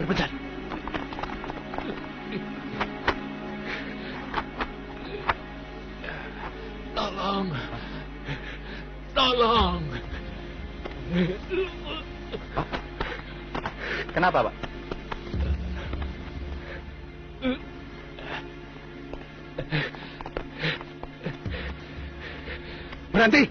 berpencar. Tolong. Tolong. Kenapa, Pak? Berhenti!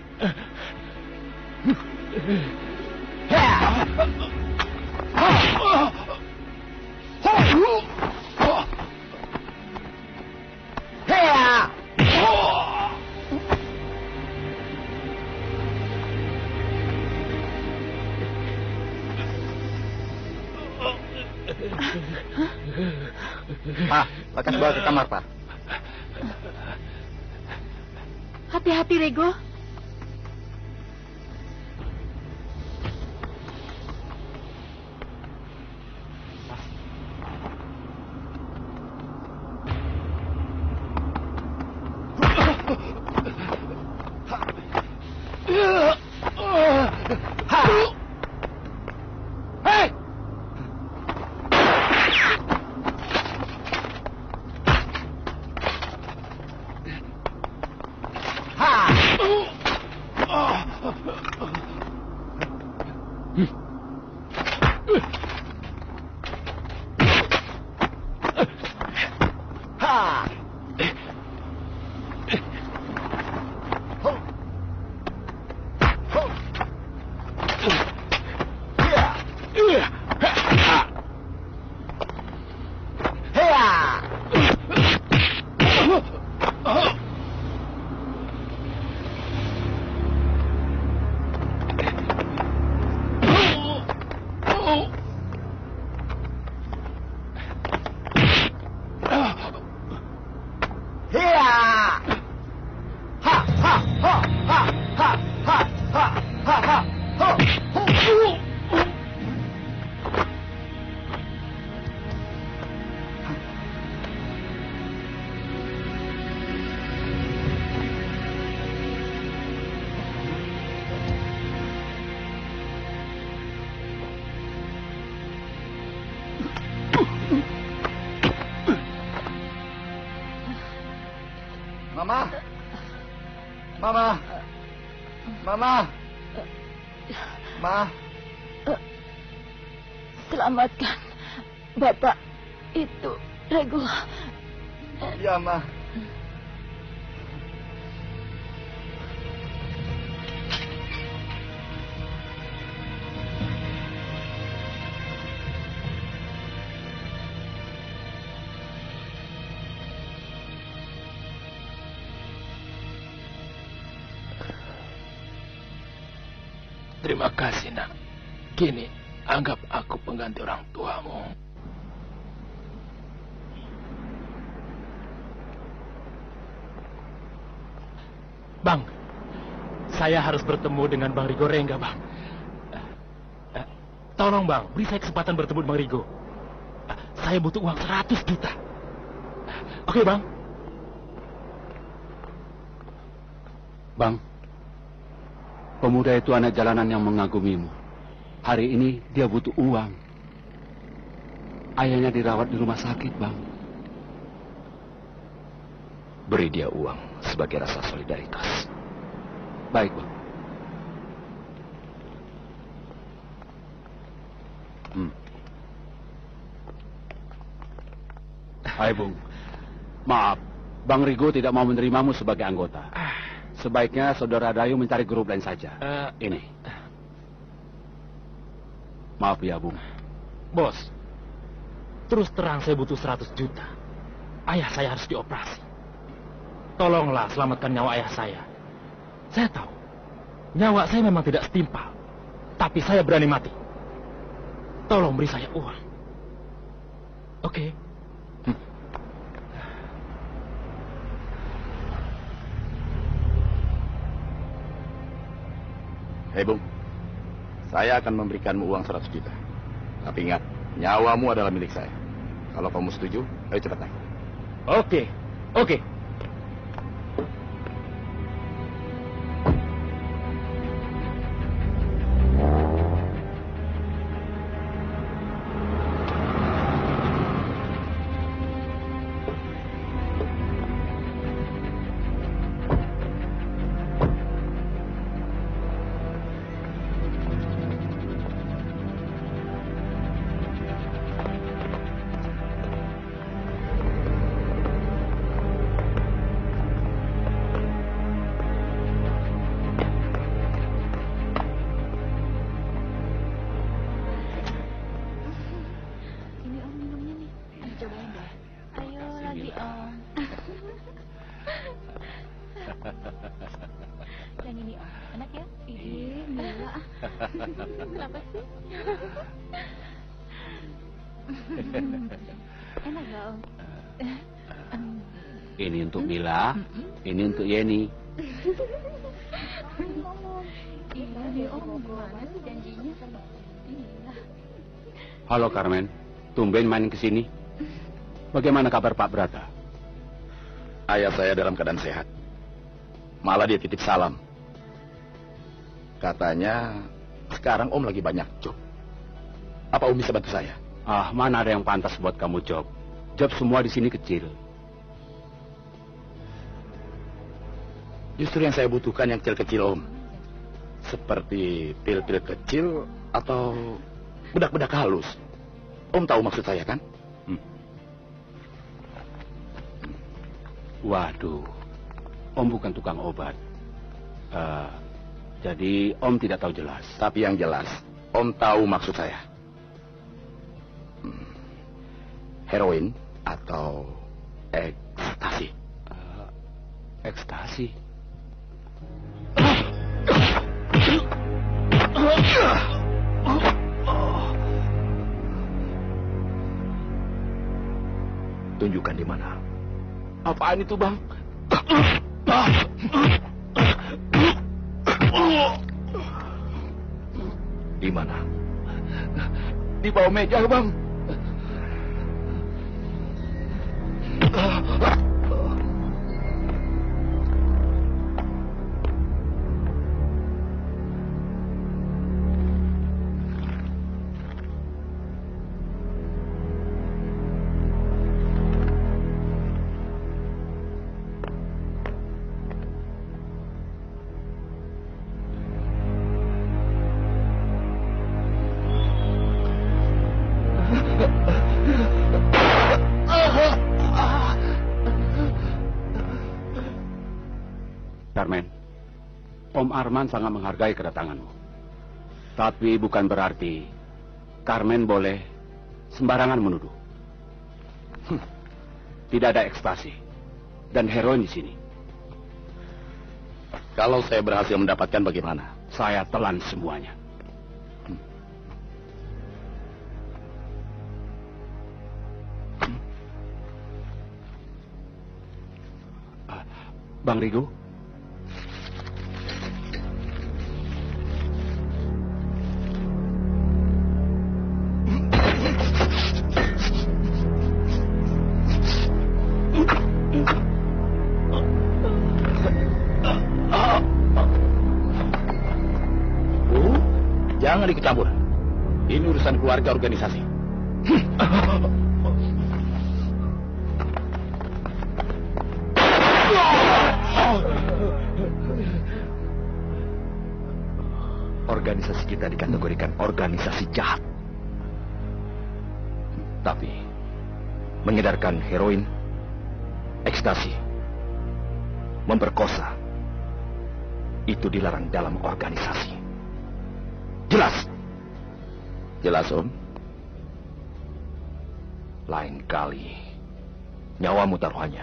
Pak, lekas bawa ke kamar, Pak. Hati-hati, Rego. Mama! Mama! Mama! Ma! Selamatkan Bapak itu, Rego. Ya, Ma. Terima kasih, nak. Kini, anggap aku pengganti orang tuamu. Bang, saya harus bertemu dengan Bang Rigo Rengga, Bang. Tolong, Bang, beri saya kesempatan bertemu dengan Bang Rigo. Saya butuh uang 100 juta. Oke, Bang? Bang, pemuda itu anak jalanan yang mengagumimu. Hari ini dia butuh uang. Ayahnya dirawat di rumah sakit, Bang. Beri dia uang sebagai rasa solidaritas. Baik, Bang. Hai, Bung. Maaf, Bang Rigo tidak mau menerimamu sebagai anggota. Sebaiknya saudara Dayu mencari grup lain saja. Ini. Maaf ya, Bung. Bos, terus terang saya butuh 100 juta. Ayah saya harus dioperasi. Tolonglah selamatkan nyawa ayah saya. Saya tahu, nyawa saya memang tidak setimpal. Tapi saya berani mati. Tolong beri saya uang. Oke? Hei, Bung. Saya akan memberikanmu uang 100 juta. Tapi ingat, nyawamu adalah milik saya. Kalau kamu setuju, ayo cepat naik. Oke. Oke. Kenapa sih? Enak nggak, Om? Ini untuk Mila, ini untuk Yeni. Iya nih, Om. Gimana sih janjinya? Iya. Halo Carmen, tumben main ke sini. Bagaimana kabar Pak Brata? Ayah saya dalam keadaan sehat. Malah dia titip salam. Katanya sekarang Om lagi banyak job. Apa Om bisa bantu saya? Ah, mana ada yang pantas buat kamu job? Job semua di sini kecil. Justru yang saya butuhkan yang kecil-kecil, Om. Seperti pil-pil kecil atau bedak-bedak halus. Om tahu maksud saya kan? Waduh, Om bukan tukang obat. Jadi Om tidak tahu jelas. Tapi yang jelas, Om tahu maksud saya. Heroin atau ekstasi? Ekstasi? Tunjukkan di mana. Apaan itu, Bang? Di mana? Di bawah meja, Bang. Carmen, Om Arman sangat menghargai kedatanganmu. Tapi bukan berarti Carmen boleh sembarangan menuduh. Tidak ada ekstasi dan heroin di sini. Kalau saya berhasil mendapatkan bagaimana? Saya telan semuanya. Bang Rigo? Jangan ikut campur. Ini urusan keluarga organisasi. Organisasi kita dikategorikan organisasi jahat. Tapi mengedarkan heroin, ekstasi, memperkosa, itu dilarang dalam organisasi. Jelas? Jelas, Om? Lain kali, nyawamu taruhannya.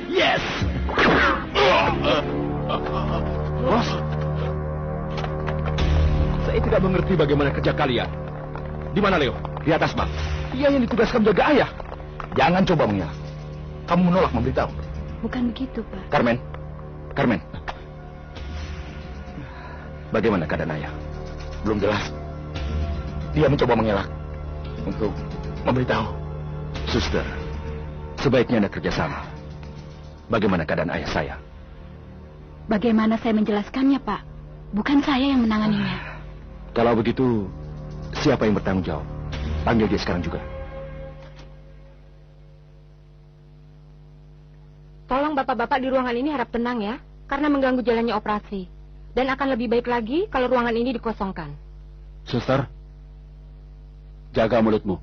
Yes! Bos, saya tidak mengerti bagaimana kerja kalian. Di mana, Leo? Di atas, Bang. Dia yang ditugaskan menjaga ayah. Jangan coba mengelak. Kamu menolak memberitahu. Bukan begitu, Pak. Carmen. Bagaimana keadaan ayah? Belum jelas. Dia mencoba mengelak untuk memberitahu. Suster, sebaiknya Anda kerjasama. Bagaimana keadaan ayah saya? Bagaimana saya menjelaskannya, Pak? Bukan saya yang menanganinya. Kalau begitu, siapa yang bertanggung jawab? Panggil dia sekarang juga. Tolong bapak-bapak di ruangan ini harap tenang ya, karena mengganggu jalannya operasi. Dan akan lebih baik lagi kalau ruangan ini dikosongkan. Suster, jaga mulutmu.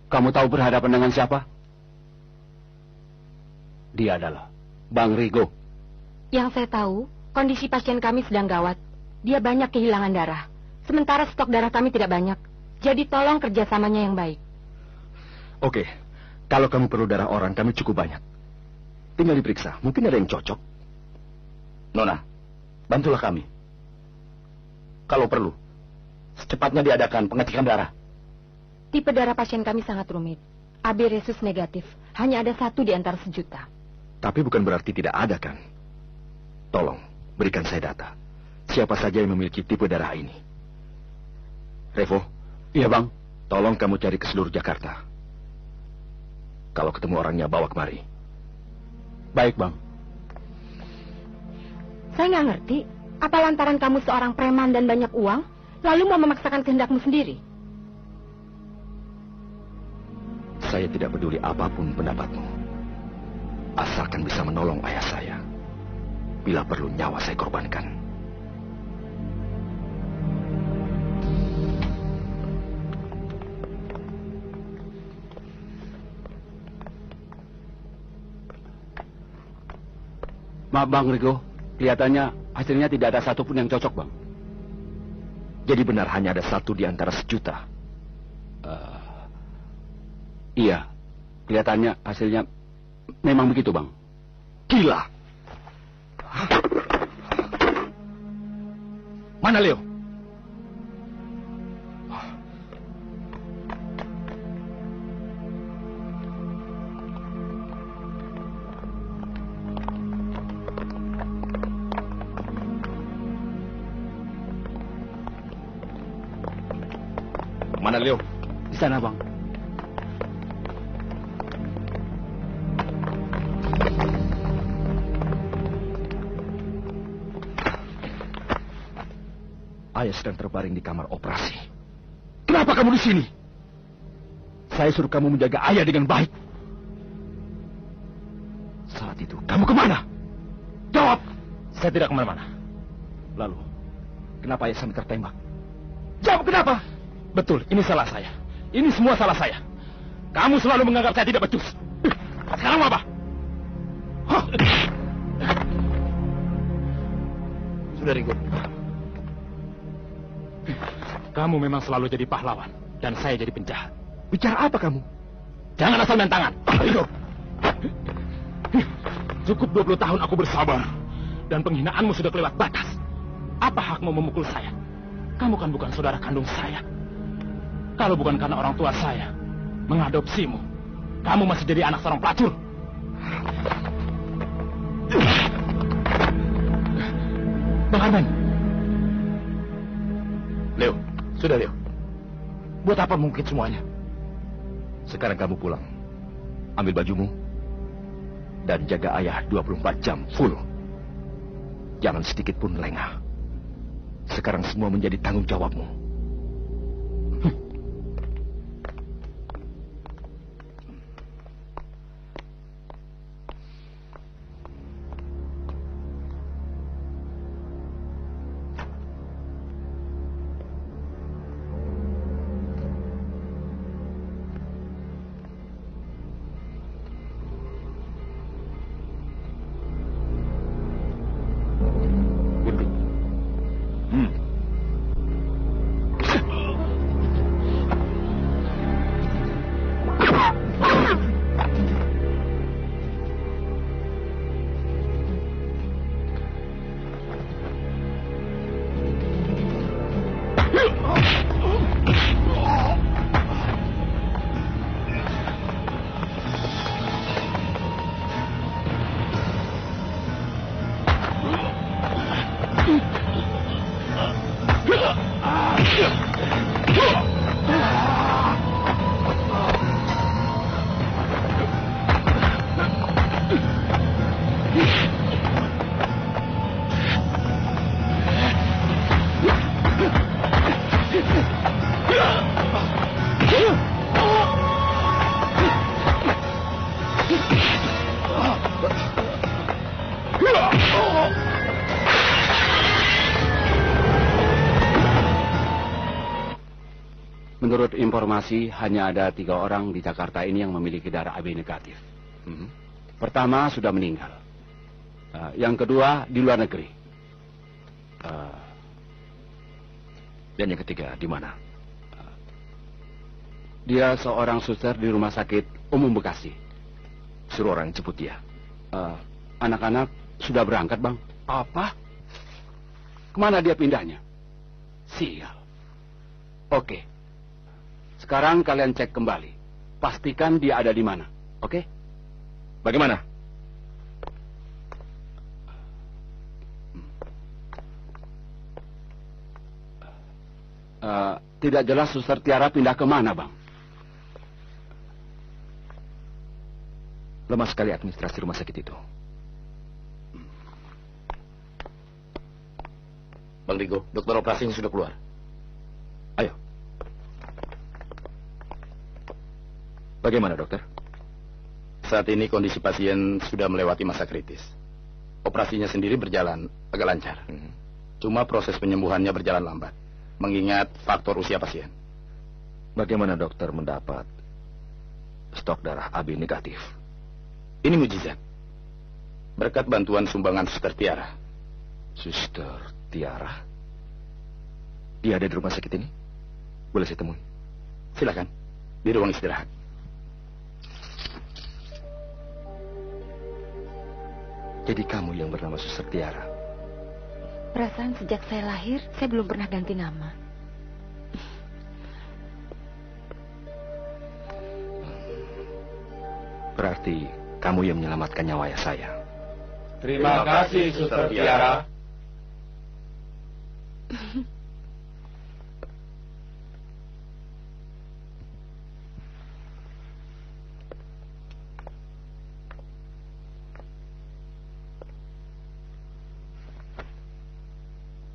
Kamu tahu berhadapan dengan siapa? Dia adalah Bang Rigo. Yang saya tahu, kondisi pasien kami sedang gawat. Dia banyak kehilangan darah. Sementara stok darah kami tidak banyak. Jadi tolong kerjasamanya yang baik. Oke, kalau kamu perlu darah orang, kami cukup banyak. Tinggal diperiksa, mungkin ada yang cocok. Nona, bantulah kami. Kalau perlu, secepatnya diadakan pengecekan darah. Tipe darah pasien kami sangat rumit. AB resus negatif. Hanya ada 1 di antara 1 juta. Tapi bukan berarti tidak ada, kan? Tolong, berikan saya data. Siapa saja yang memiliki tipe darah ini? Revo? Iya, Bang. Tolong kamu cari ke seluruh Jakarta. Kalau ketemu orangnya, bawa kemari. Baik, Bang. Saya nggak ngerti. Apa lantaran kamu seorang preman dan banyak uang, lalu mau memaksakan kehendakmu sendiri? Saya tidak peduli apapun pendapatmu. Asalkan bisa menolong ayah saya. Bila perlu nyawa saya korbankan. Maaf, Bang Rigo. Kelihatannya hasilnya tidak ada satupun yang cocok, Bang. Jadi benar hanya ada 1 di antara 1 juta? Iya. Kelihatannya hasilnya memang begitu, Bang. Gila! Mana Leo? Mana Leo? Di sana, Bang. Ayah sedang terbaring di kamar operasi. Kenapa kamu di sini? Saya suruh kamu menjaga ayah dengan baik. Saat itu, kamu kemana? Jawab! Saya tidak kemana-mana. Lalu, kenapa ayah sampai tertembak? Jawab kenapa? Betul, ini salah saya. Ini semua salah saya. Kamu selalu menganggap saya tidak becus. Sekarang apa? Hah? Sudah, Rigo. Kamu memang selalu jadi pahlawan, dan saya jadi penjahat. Bicara apa kamu? Jangan asal main tangan. Rigo. Cukup 20 tahun aku bersabar, dan penghinaanmu sudah kelewat batas. Apa hakmu memukul saya? Kamu kan bukan saudara kandung saya. Kalau bukan karena orang tua saya mengadopsimu, kamu masih jadi anak seorang pelacur. Bang Arman. Leo, sudah Leo. Buat apa mungkin semuanya? Sekarang kamu pulang. Ambil bajumu. Dan jaga ayah 24 jam full. Jangan sedikit pun lengah. Sekarang semua menjadi tanggung jawabmu. Menurut informasi, hanya ada 3 orang di Jakarta ini yang memiliki darah AB negatif. Pertama sudah meninggal. Yang kedua di luar negeri. Dan yang ketiga di mana? Dia seorang suster di Rumah Sakit Umum Bekasi. Suruh orang jemput dia. Anak-anak sudah berangkat, Bang. Apa? Kemana dia pindahnya? Sial. Oke. Sekarang kalian cek kembali. Pastikan dia ada di mana. Oke? Bagaimana? Tidak jelas Suster Tiara pindah kemana, Bang. Lemah sekali administrasi rumah sakit itu. Bang Rigo, dokter operasi yang sudah keluar. Ayo. Bagaimana, dokter? Saat ini kondisi pasien sudah melewati masa kritis. Operasinya sendiri berjalan agak lancar. Cuma proses penyembuhannya berjalan lambat, mengingat faktor usia pasien. Bagaimana dokter mendapat stok darah AB negatif? Ini mujizat. Berkat bantuan sumbangan Suster Tiara. Suster Tiara? Dia ada di rumah sakit ini? Boleh saya temui? Silakan, di ruang istirahat. Jadi kamu yang bernama Suster Tiara? Perasaan sejak saya lahir, saya belum pernah ganti nama. Berarti kamu yang menyelamatkan nyawa ayah saya. Terima kasih, Suster Tiara.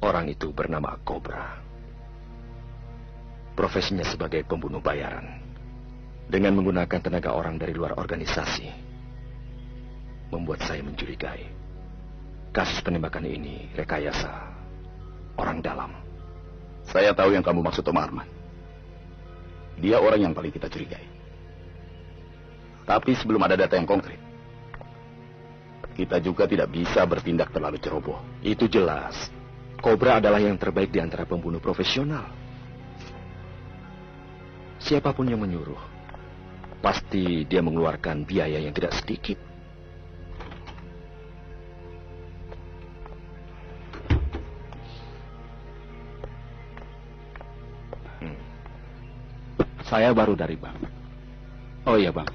Orang itu bernama Cobra. Profesinya sebagai pembunuh bayaran. Dengan menggunakan tenaga orang dari luar organisasi. Membuat saya mencurigai. Kasus penembakan ini rekayasa orang dalam. Saya tahu yang kamu maksud, Om Arman. Dia orang yang paling kita curigai. Tapi sebelum ada data yang konkret, kita juga tidak bisa bertindak terlalu ceroboh. Itu jelas. Cobra adalah yang terbaik di antara pembunuh profesional. Siapapun yang menyuruh, pasti dia mengeluarkan biaya yang tidak sedikit. Saya baru dari bank. Oh iya, Bang.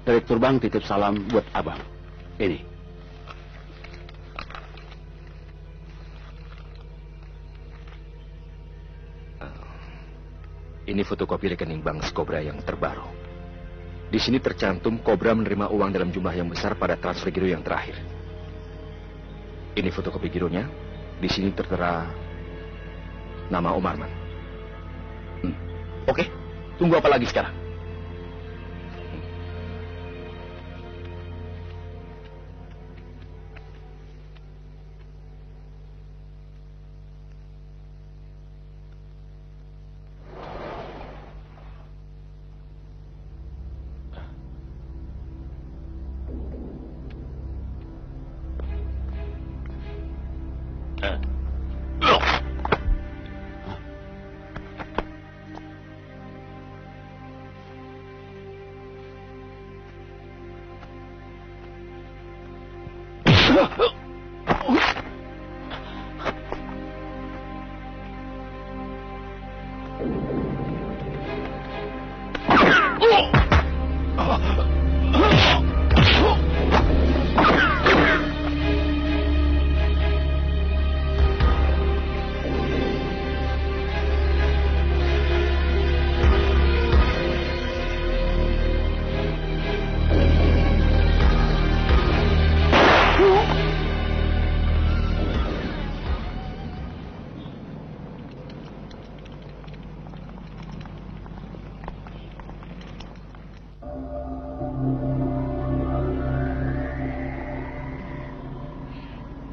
Direktur bank titip salam buat Abang. Ini. Ini fotokopi rekening bank Cobra yang terbaru. Di sini tercantum Cobra menerima uang dalam jumlah yang besar pada transfer giro yang terakhir. Ini fotokopi gironya. Di sini tertera nama Om Arman. Oke, tunggu apa lagi sekarang?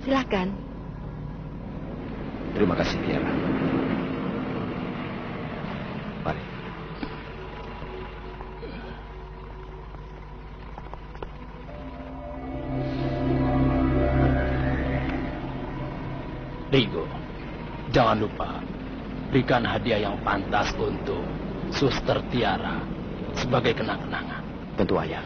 Silakan. Terima kasih, Tiara. Mari. Rigo, jangan lupa berikan hadiah yang pantas untuk Suster Tiara sebagai kenang-kenangan. Tentu, Ayah.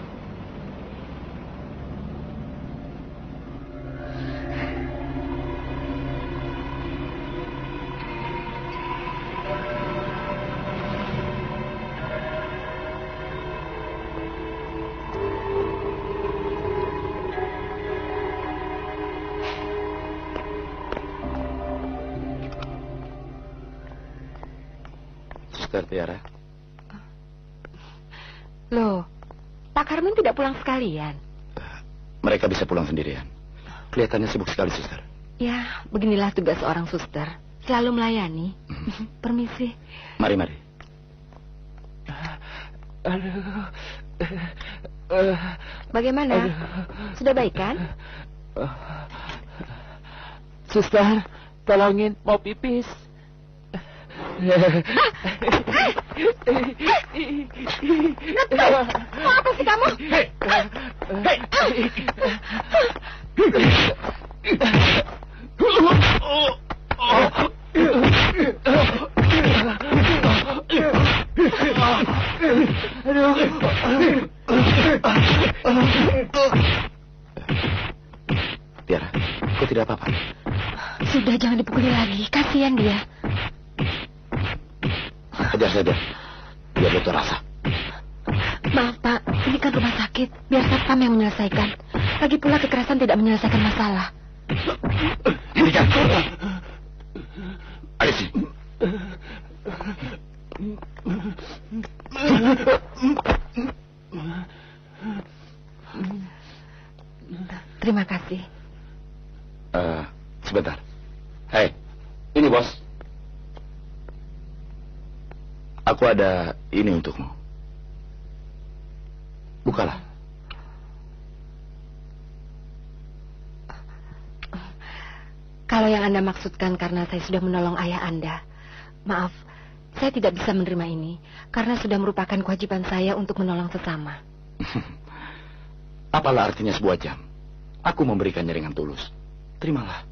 Suster Tiara. Loh, Pak Karmen tidak pulang sekalian? Mereka bisa pulang sendirian. Kelihatannya sibuk sekali, Suster. Ya, beginilah tugas seorang suster. Selalu melayani. Permisi. Mari, mari. Bagaimana? Sudah baik kan? Suster, tolongin mau pipis. Mau apa sih kamu? Tiara, kau tidak apa-apa? Sudah, jangan dipukuli lagi. Kasihan dia. Ajar saja. Biar dokter rasa. Maaf, Pak. Ini kan rumah sakit. Biar satpam yang menyelesaikan. Lagi pula kekerasan tidak menyelesaikan masalah. Hentikan. Ayo sih. Terima kasih. Sebentar. Hei, ini bos. Aku ada ini untukmu. Bukalah. Kalau yang Anda maksudkan karena saya sudah menolong ayah Anda, maaf, saya tidak bisa menerima ini karena sudah merupakan kewajiban saya untuk menolong sesama. Apalah artinya sebuah jam? Aku memberikannya dengan tulus. Terimalah.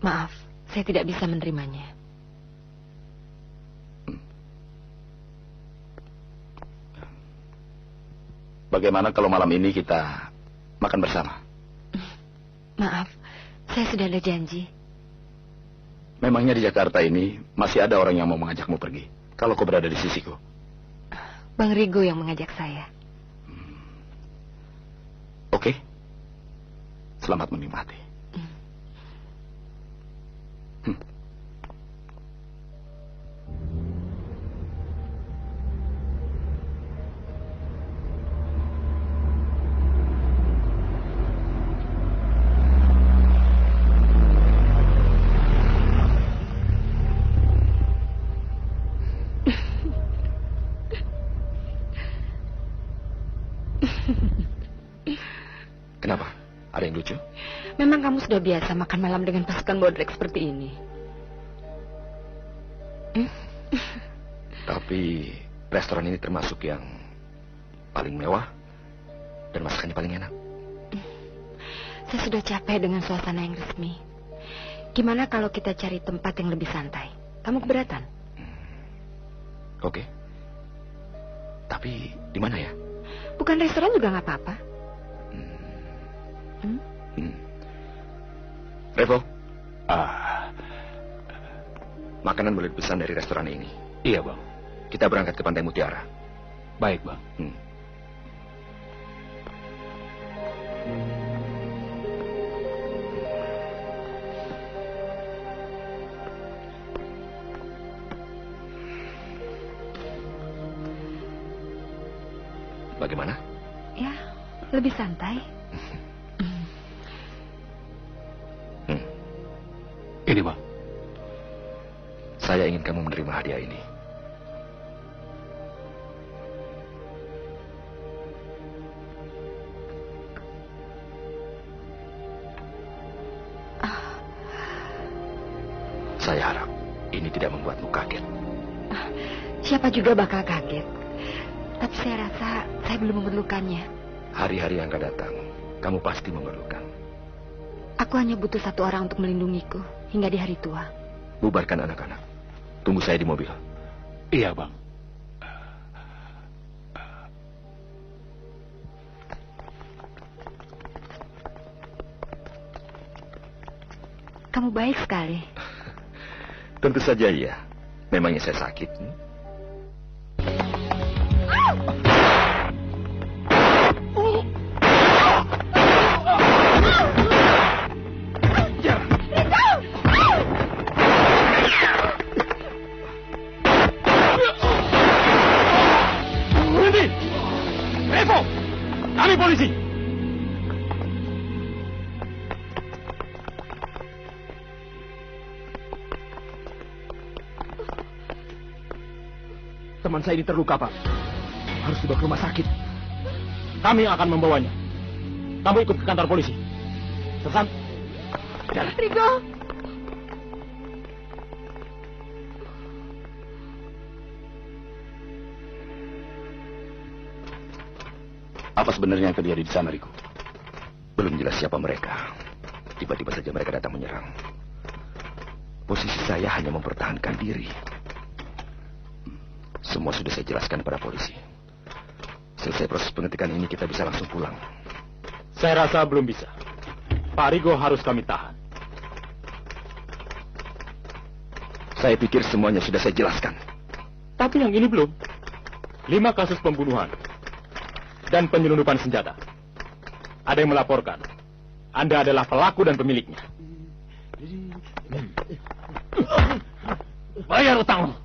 Maaf, saya tidak bisa menerimanya. Bagaimana kalau malam ini kita makan bersama? Maaf, saya sudah ada janji. Memangnya di Jakarta ini masih ada orang yang mau mengajakmu pergi? Kalau kau berada di sisiku. Bang Rigo yang mengajak saya. Oke. Selamat menikmati. Kenapa? Ada yang lucu? Memang kamu sudah biasa makan malam dengan pasukan bodrek seperti ini. Tapi restoran ini termasuk yang paling mewah dan masakannya paling enak. Saya sudah capek dengan suasana yang resmi. Gimana kalau kita cari tempat yang lebih santai? Kamu keberatan? Oke. Tapi di mana ya? Bukan restoran juga nggak apa-apa. Revo, makanan boleh dipesan dari restoran ini. Iya, Bang. Kita berangkat ke Pantai Mutiara. Baik, Bang. Bagaimana? Ya, lebih santai. Ini, Bang. Saya ingin kamu menerima hadiah ini. Saya harap ini tidak membuatmu kaget. Siapa juga bakal kaget. Tapi saya rasa saya belum memerlukannya. Hari-hari yang akan datang, kamu pasti memerlukan. Aku hanya butuh satu orang untuk melindungiku hingga di hari tua. Bubarkan anak-anak. Tunggu saya di mobil. Iya, Bang. Kamu baik sekali. Tentu saja iya. Memangnya saya sakit. Berhenti! Revo! Kami polisi! Teman saya ini terluka, Pak. Harus dibawa ke rumah sakit. Kami akan membawanya. Kamu ikut ke kantor polisi. Sersan. Jalan. Rigo! Apa sebenarnya yang terjadi di sana, Riko? Belum jelas siapa mereka. Tiba-tiba saja mereka datang menyerang. Posisi saya hanya mempertahankan diri. Semua sudah saya jelaskan pada polisi. Selesai proses pengetikan ini, kita bisa langsung pulang. Saya rasa belum bisa. Pak Rigo harus kami tahan. Saya pikir semuanya sudah saya jelaskan. Tapi yang ini belum. 5 kasus pembunuhan dan penyelundupan senjata. Ada yang melaporkan Anda adalah pelaku dan pemiliknya. Bayar utang lo.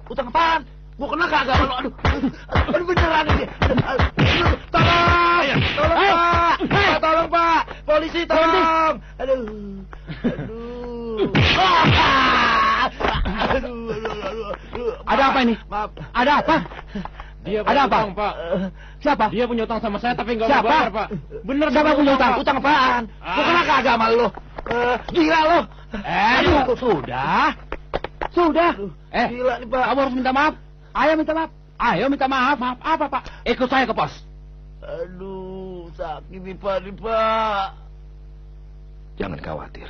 Utang apaan? Gua kena kagak lo? Aduh beneran ini. Tolong! Tolong, Pak! Pak, tolong, Pak! Polisi, tolong! Aduh. Ada apa ini? Maaf. Ada apa? Dia Ada apa? utang, Pak. Siapa? Dia punya utang sama saya tapi nggak mau Siapa? bayar, Pak. Bener Siapa dia punya utang? Pak. Utang apaan? Gua kena kagak sama lo? Gila lo! Aduh, sudah. Sudah. Gila nih, Pak. Kamu harus minta maaf. Ayo minta maaf. Ayo minta maaf. Maaf apa, Pak? Ikut saya ke pos. Aduh, sakit nih, Pak. Jangan khawatir.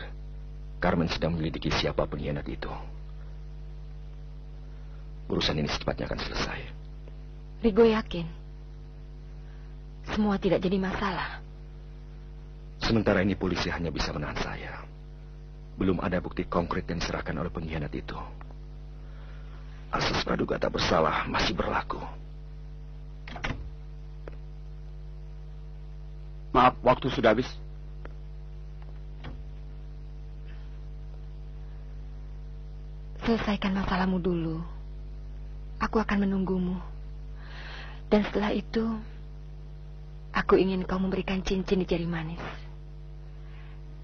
Carmen sedang menyelidiki siapa pengkhianat itu. Urusan ini secepatnya akan selesai. Rigo yakin semua tidak jadi masalah. Sementara ini polisi hanya bisa menahan saya. Belum ada bukti konkret yang diserahkan oleh pengkhianat itu. Asas praduga tak bersalah masih berlaku. Maaf, waktu sudah habis. Selesaikan masalahmu dulu. Aku akan menunggumu. Dan setelah itu, aku ingin kau memberikan cincin di jari manis.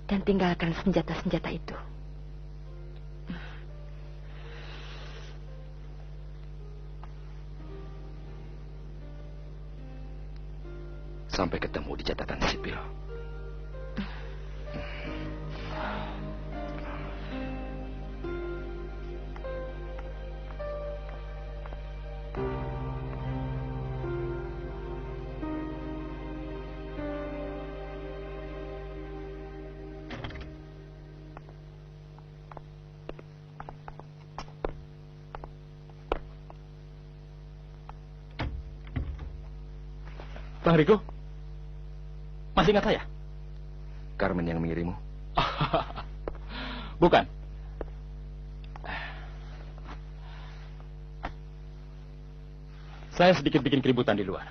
Dan tinggalkan senjata-senjata itu. Sampai ketemu di catatan sipil. Bang Rigo, masih ingat saya? Carmen yang mengirimmu? Bukan. Saya sedikit bikin keributan di luar.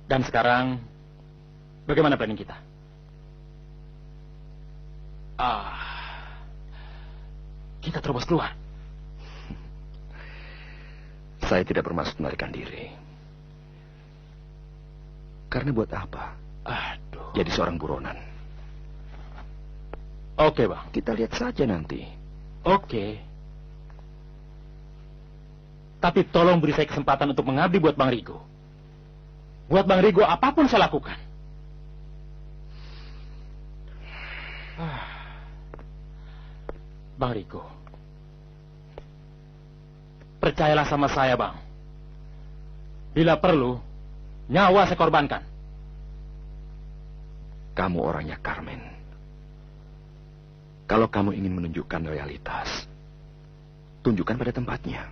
Dan sekarang, bagaimana planning kita? Kita terobos keluar. Saya tidak bermaksud melarikan diri. Karena buat apa? Aduh. Jadi seorang buronan. Oke, Bang. Kita lihat saja nanti. Oke. Tapi tolong beri saya kesempatan untuk mengabdi buat Bang Rigo. Buat Bang Rigo, apapun saya lakukan. Bang Riko, percayalah sama saya, Bang. Bila perlu, nyawa saya korbankan. Kamu orangnya Carmen. Kalau kamu ingin menunjukkan loyalitas, tunjukkan pada tempatnya.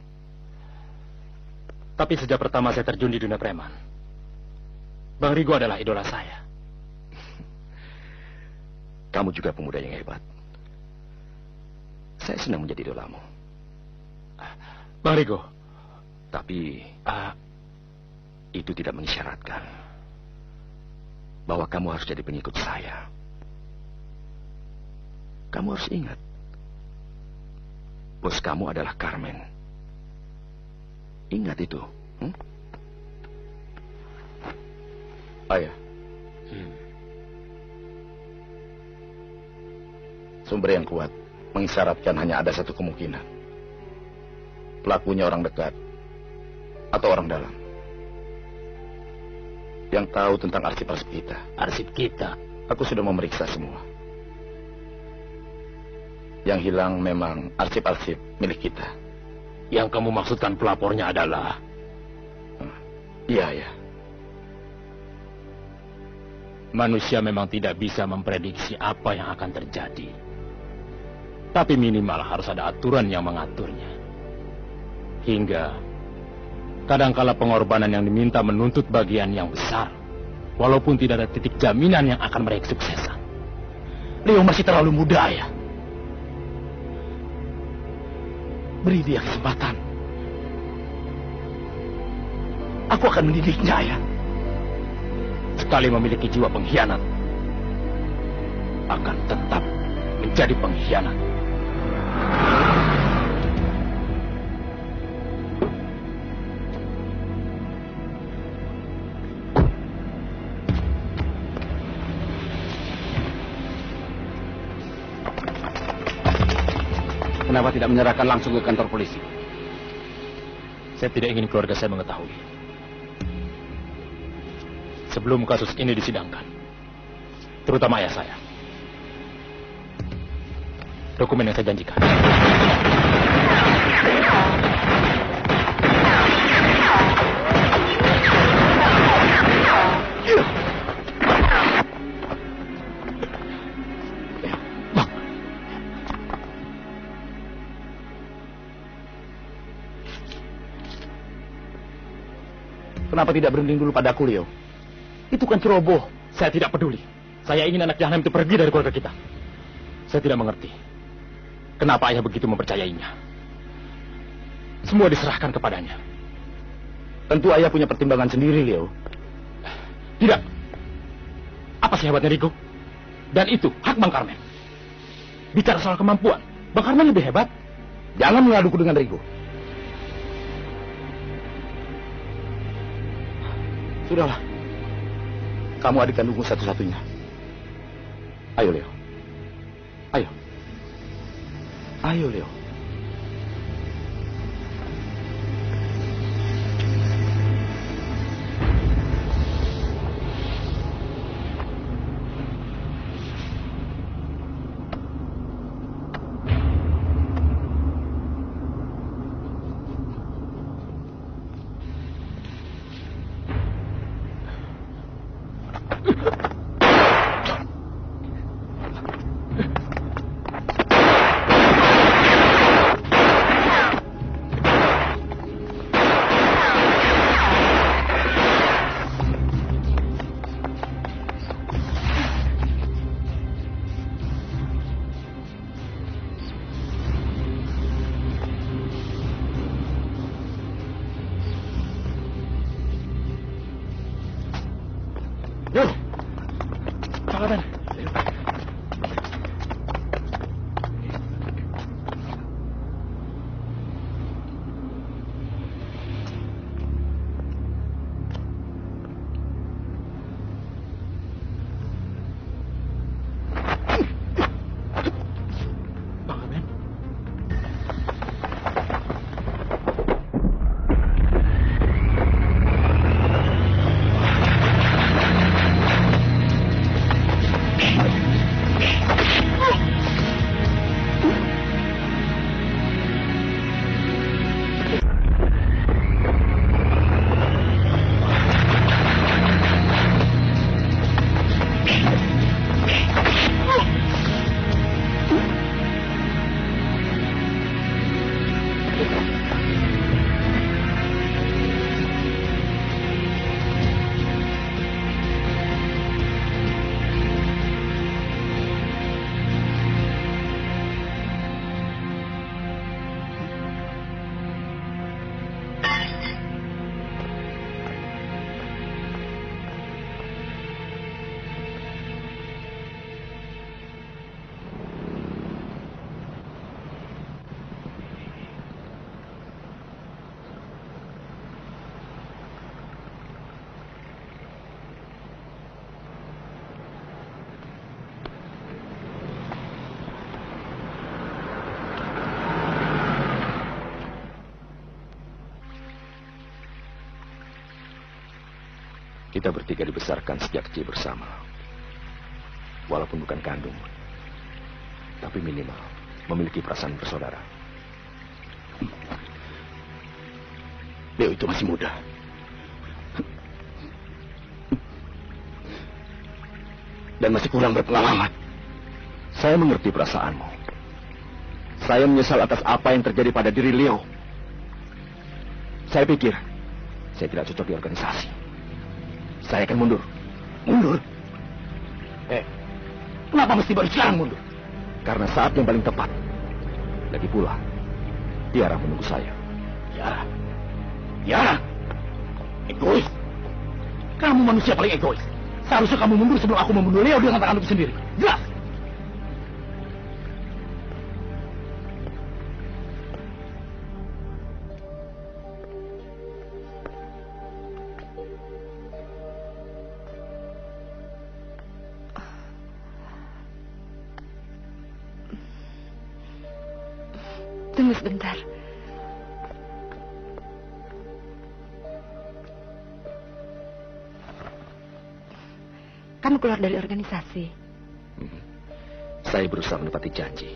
Tapi sejak pertama saya terjun di dunia preman, Bang Rigo adalah idola saya. Kamu juga pemuda yang hebat. Saya senang menjadi idolamu. Bang Rigo. Tapi itu tidak mengisyaratkan bahwa kamu harus jadi pengikut saya. Kamu harus ingat, bos kamu adalah Carmen. Ingat itu. Ayah. Sumber yang kuat mengisyaratkan hanya ada satu kemungkinan. Pelakunya orang dekat atau orang dalam yang tahu tentang arsip-arsip kita. Arsip kita? Aku sudah memeriksa semua. Yang hilang memang arsip-arsip milik kita. Yang kamu maksudkan pelapornya adalah? Iya, ya. Manusia memang tidak bisa memprediksi apa yang akan terjadi. Tapi minimal harus ada aturan yang mengaturnya. Hingga kadangkala pengorbanan yang diminta menuntut bagian yang besar, walaupun tidak ada titik jaminan yang akan meraih kesuksesan. Leo masih terlalu muda, ya. Beri dia kesempatan. Aku akan mendidiknya, ya. Sekali memiliki jiwa pengkhianat, akan tetap menjadi pengkhianat. Kenapa tidak menyerahkan langsung ke kantor polisi? Saya tidak ingin keluarga saya mengetahui. Sebelum kasus ini disidangkan, terutama ayah saya. Dokumen yang saya janjikan. Kenapa tidak berunding dulu padaku, Leo? Itu kan ceroboh. Saya tidak peduli. Saya ingin anak jahanam itu pergi dari keluarga kita. Saya tidak mengerti kenapa ayah begitu mempercayainya. Semua diserahkan kepadanya. Tentu ayah punya pertimbangan sendiri, Leo. Tidak. Apa sih hebatnya Rigo? Dan itu hak Bang Carmen. Bicara soal kemampuan, Bang Carmen lebih hebat. Jangan mengaduku dengan Rigo. Sudahlah. Kamu adik kandungku satu-satunya. Ayo, Leo. Ayo. Ayo, Leo. Kita bertiga dibesarkan sejak kecil bersama. Walaupun bukan kandung, tapi minimal memiliki perasaan bersaudara. Leo itu masih muda. Dan masih kurang berpengalaman. Saya mengerti perasaanmu. Saya menyesal atas apa yang terjadi pada diri Leo. Saya pikir saya tidak cocok di organisasi. Saya akan mundur. Mundur? Kenapa mesti baru sekarang mundur? Karena saat yang paling tepat. Lagi pula, Tiara menunggu saya. Tiara? Tiara? Egois? Kamu manusia paling egois. Seharusnya kamu mundur sebelum aku membunuh Leo dengan tanganku sendiri. Jelas? Tunggu sebentar. Kamu keluar dari organisasi. Saya berusaha menepati janji.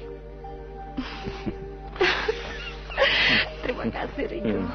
Terima kasih, Rigo.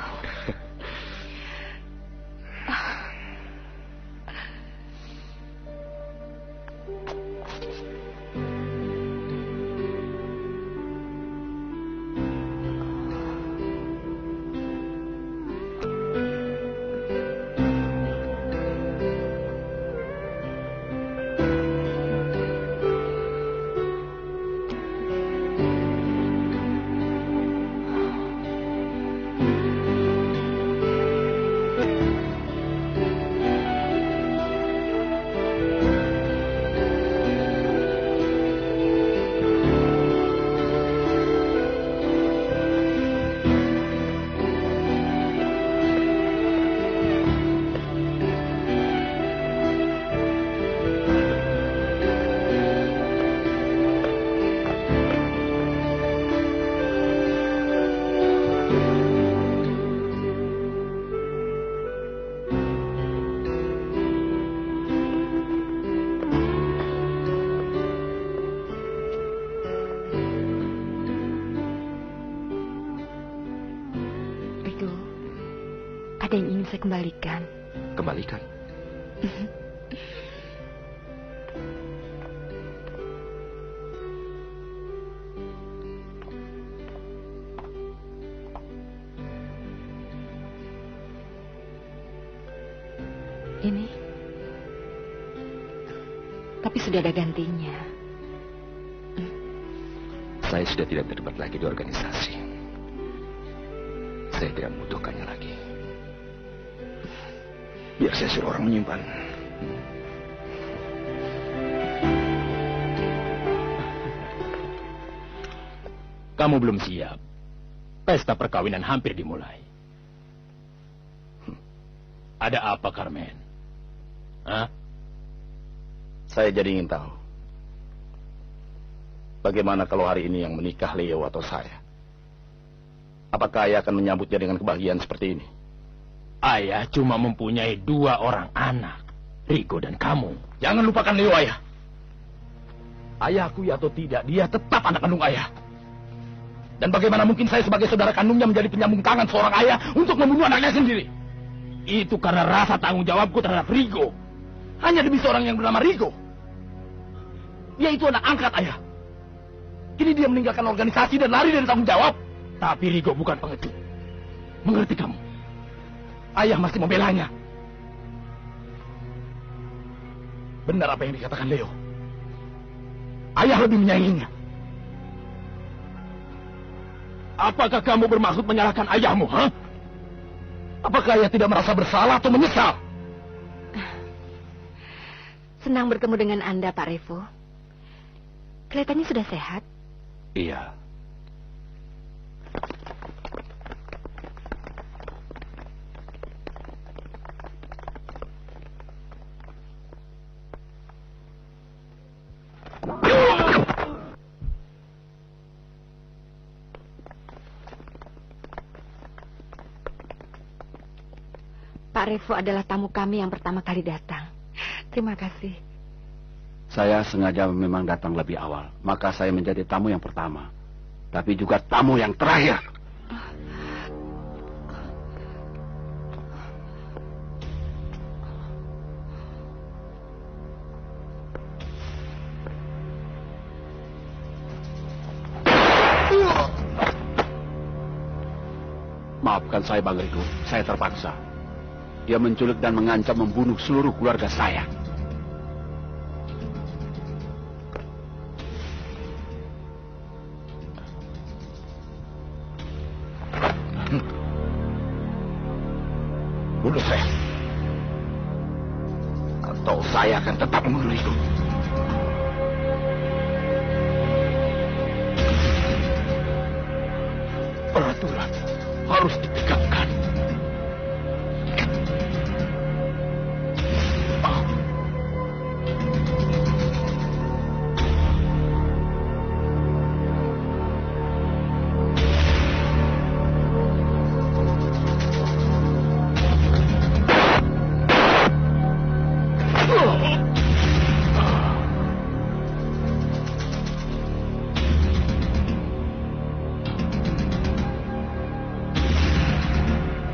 Ada yang ingin saya kembalikan. Kembalikan? Ini. Tapi sudah ada gantinya. Saya sudah tidak terlibat lagi di organisasi. Saya tidak membutuhkannya lagi. Biar saya suruh orang menyimpan. Kamu belum siap. Pesta perkawinan hampir dimulai. Ada apa, Carmen? Hah? Saya jadi ingin tahu. Bagaimana kalau hari ini yang menikah Leo atau saya? Apakah ayah akan menyambutnya dengan kebahagiaan seperti ini? Ayah cuma mempunyai 2 orang anak, Rigo dan kamu. Jangan lupakan Leo, ayah. Ayah akui atau tidak, dia tetap anak kandung ayah. Dan bagaimana mungkin saya sebagai saudara kandungnya menjadi penyambung tangan seorang ayah untuk membunuh anaknya sendiri? Itu karena rasa tanggung jawabku terhadap Rigo. Hanya demi seorang yang bernama Rigo. Dia itu anak angkat ayah. Kini dia meninggalkan organisasi dan lari dari tanggung jawab. Tapi Rigo bukan pengecut. Mengerti kamu? Ayah masih membelanya. Benar apa yang dikatakan Leo. Ayah lebih menyayanginya. Apakah kamu bermaksud menyalahkan ayahmu, ha? Apakah ayah tidak merasa bersalah atau menyesal? Senang bertemu dengan Anda, Pak Revo. Kelihatannya sudah sehat. Iya. Pak Revo adalah tamu kami yang pertama kali datang. Terima kasih. Saya sengaja memang datang lebih awal, maka saya menjadi tamu yang pertama. Tapi juga tamu yang terakhir. Maafkan saya, Bang Riko. Saya terpaksa. Dia menculik dan mengancam membunuh seluruh keluarga saya. Bunuh saya. Atau saya akan tetap membunuh itu. Peraturan harus ditegakkan.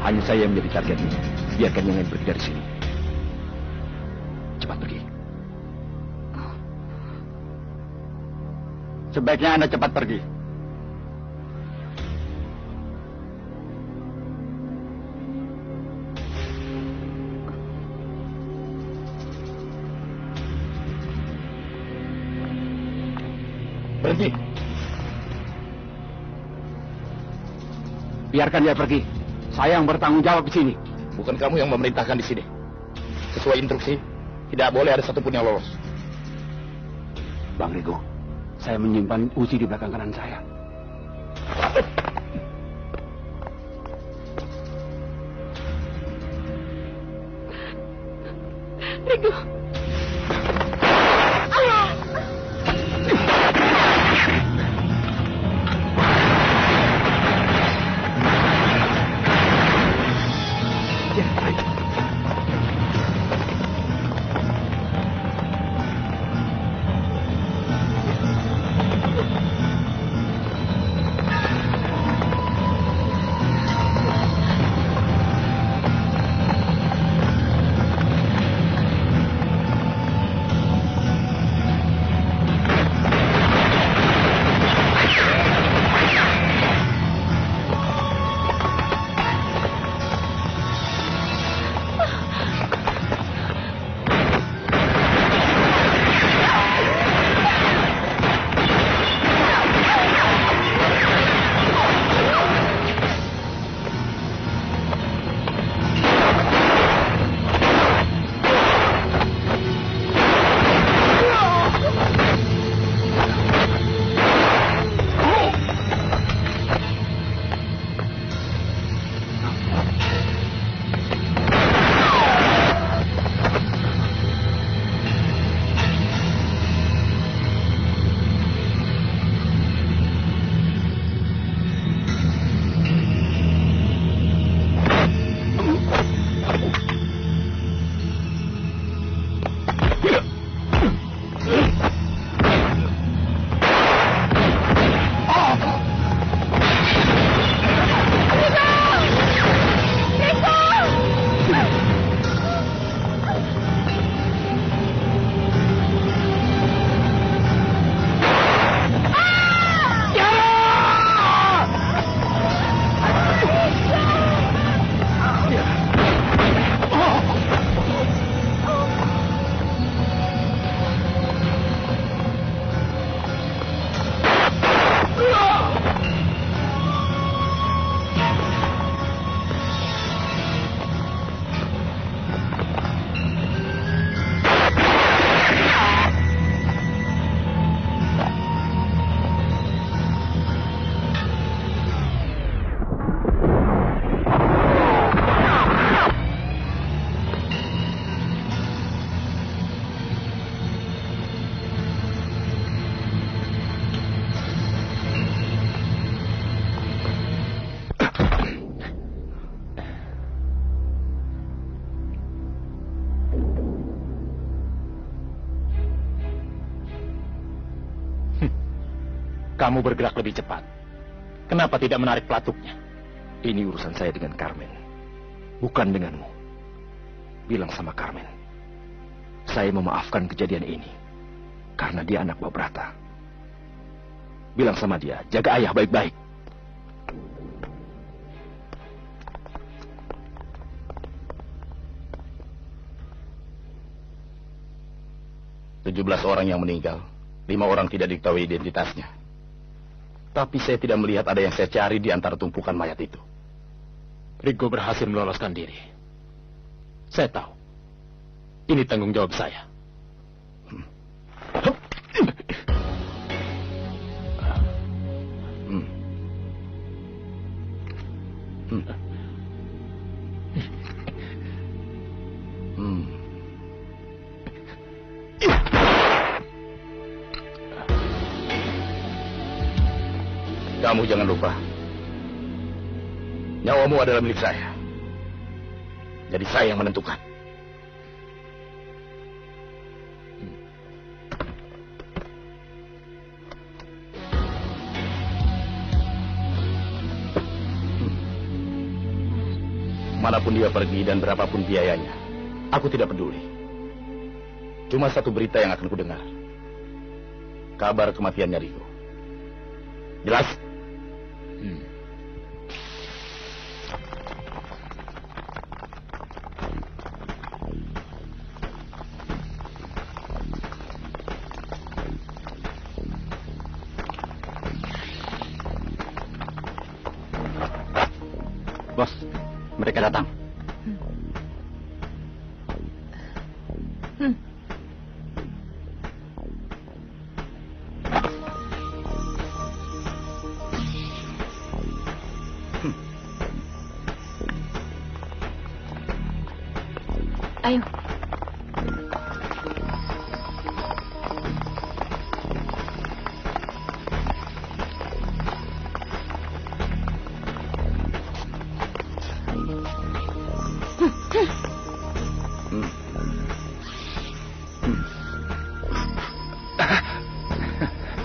Hanya saya yang menjadi targetnya. Biarkan yang lain pergi dari sini. Cepat pergi. Sebaiknya Anda cepat pergi. Berhenti. Biarkan dia pergi. Saya yang bertanggung jawab di sini. Bukan kamu yang memerintahkan di sini. Sesuai instruksi, tidak boleh ada satupun yang lolos. Bang Riko, saya menyimpan uji di belakang kanan saya. Riko. kamu bergerak lebih cepat. Kenapa tidak menarik pelatuknya? Ini urusan saya dengan Carmen, bukan denganmu. Bilang sama Carmen, saya memaafkan kejadian ini karena dia anak Mbak Brata. Bilang sama dia, jaga ayah baik-baik. "17 orang yang meninggal, 5 orang tidak diketahui identitasnya. Tapi saya tidak melihat ada yang saya cari di antara tumpukan mayat itu." Rigo berhasil meloloskan diri. Saya tahu. Ini tanggung jawab saya. Kamu jangan lupa, nyawamu adalah milik saya. Jadi saya yang menentukan. Manapun dia pergi dan berapapun biayanya, aku tidak peduli. Cuma satu berita yang akan kudengar. Kabar kematiannya Rigo. Jelas? Bos, mereka datang. Ayo.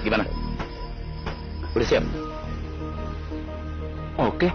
Gimana? Udah siap? Oke.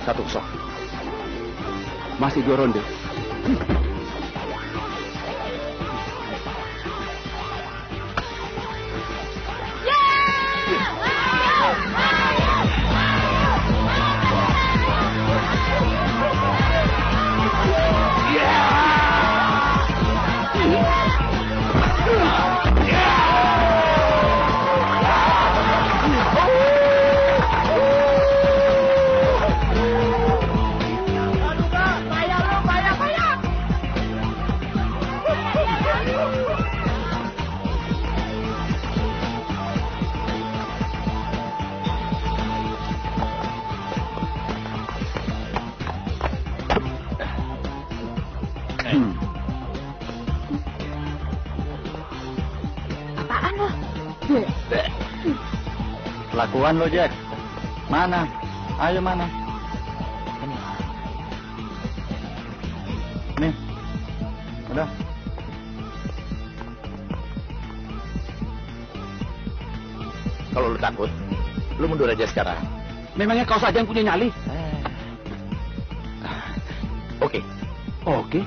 Satu kosong. Masih 2 ronde. Kelakuan lo, Jack. Mana? Ayo mana? Nih. Udah. Kalau lu takut, lu mundur aja sekarang. Memangnya kau saja yang punya nyali? Oke. Oke.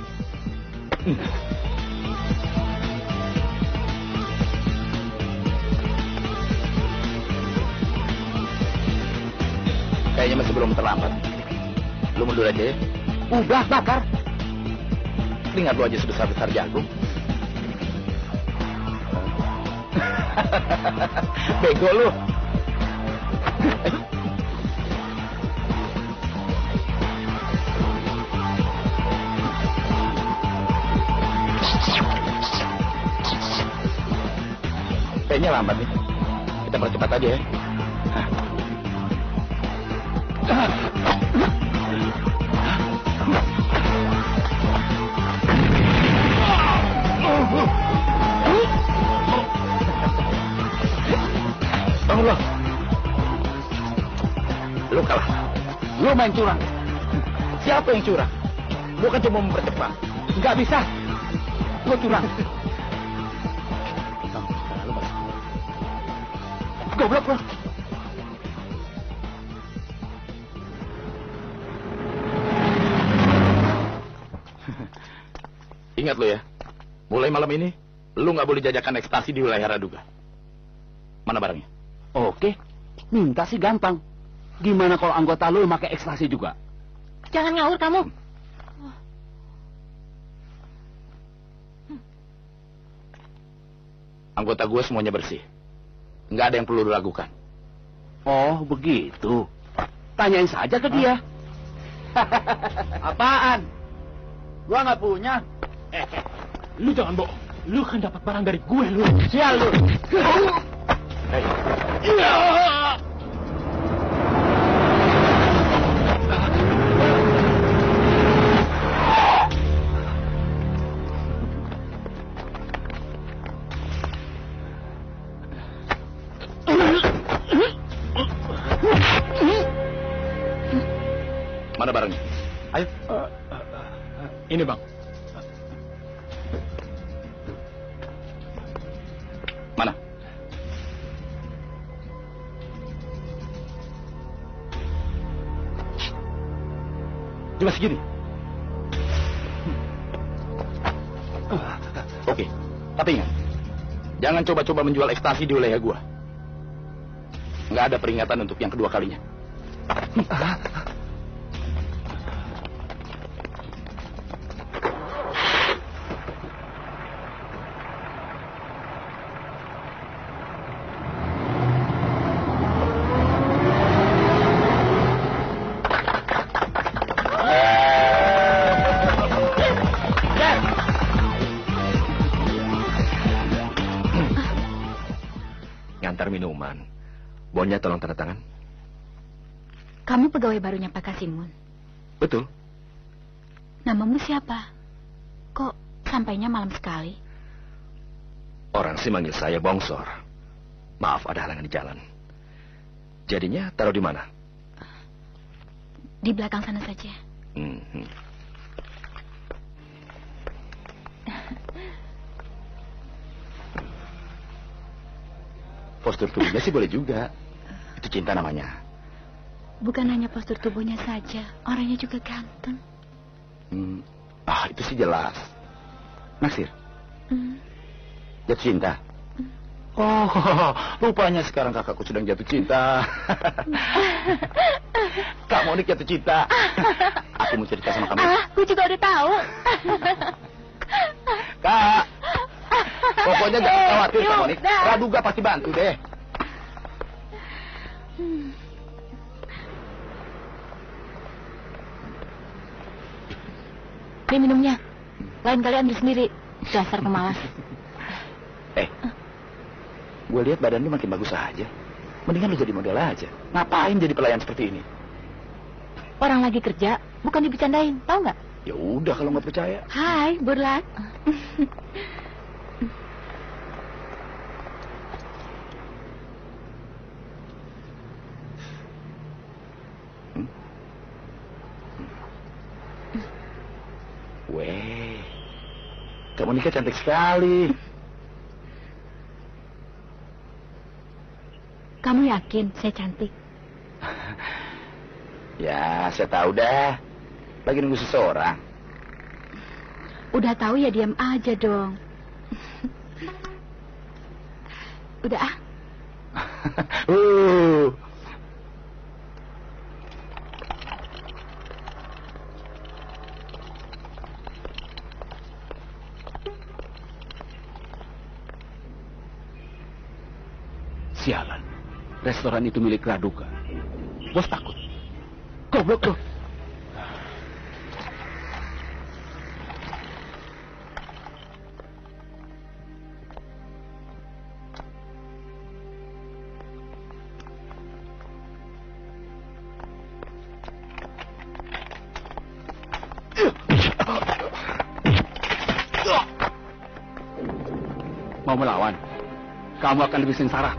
Kayaknya masih belum terlambat. Lu mundur aja ya. Udah, bakar. Keringat lu aja sebesar-besar jagung. Bego lu. Kayaknya lambat nih. Kita percepat aja ya. Allah. Lu kalah. Lu main curang. Siapa yang curang? Gua kan cuma mempercepat. Nggak bisa. Lu curang. Goblok lu. Ingat lu ya. Mulai malam ini, lu nggak boleh jajakan ekstasi di wilayah Raduga. Mana barangnya? Oke. Minta sih gampang. Gimana kalau anggota lu pakai ekstasi juga? Jangan ngawur kamu. Anggota gue semuanya bersih. Nggak ada yang perlu diragukan. Oh, begitu. Tanyain saja ke dia. Apaan? Gua nggak punya. Lu jangan bohong. Lu kan dapat barang dari gue, lu. Sial lu. Hei. Mana barangnya? Ayo. Ini, Bang. Mana? Cuma segini. Oke, tapi ingat, jangan coba-coba menjual ekstasi di wilayah gua. Nggak ada peringatan untuk yang kedua kalinya. Ngantar minuman. Bonnya tolong tanda tangan. Kamu pegawai barunya Pak Kasimun. Betul. Namamu siapa? Kok sampainya malam sekali? Orang sih manggil saya Bongsor. Maaf, ada halangan di jalan. Jadinya taruh di mana? Di belakang sana saja. Postur tubuhnya sih boleh juga. Itu cinta namanya. Bukan hanya postur tubuhnya saja, orangnya juga ganteng. Itu sih jelas. Naksir? Jatuh cinta? Oh, rupanya sekarang kakakku sedang jatuh cinta. Kak Monik jatuh cinta. Aku mau cerita sama kamu. Aku juga udah tahu. Kak, pokoknya jangan khawatir Kak Monik. Raduga pasti bantu deh. Ini minumnya. Lain kali ambil sendiri. Dasar pemalas. Gue lihat badan lu makin bagus aja. Mendingan lu jadi model aja. Ngapain jadi pelayan seperti ini? Orang lagi kerja, bukan dibercandain. Tahu nggak? Ya udah kalau nggak percaya. Hai, Burlat. Kak Monika cantik sekali. Kamu yakin saya cantik? Ya, saya tahu dah. Lagi nunggu seseorang. Udah tahu ya diam aja dong. Udah ah. Sialan. Restoran itu milik Raduka. Bos takut. Goblok loh. Mau melawan? Kamu akan lebih sengsara.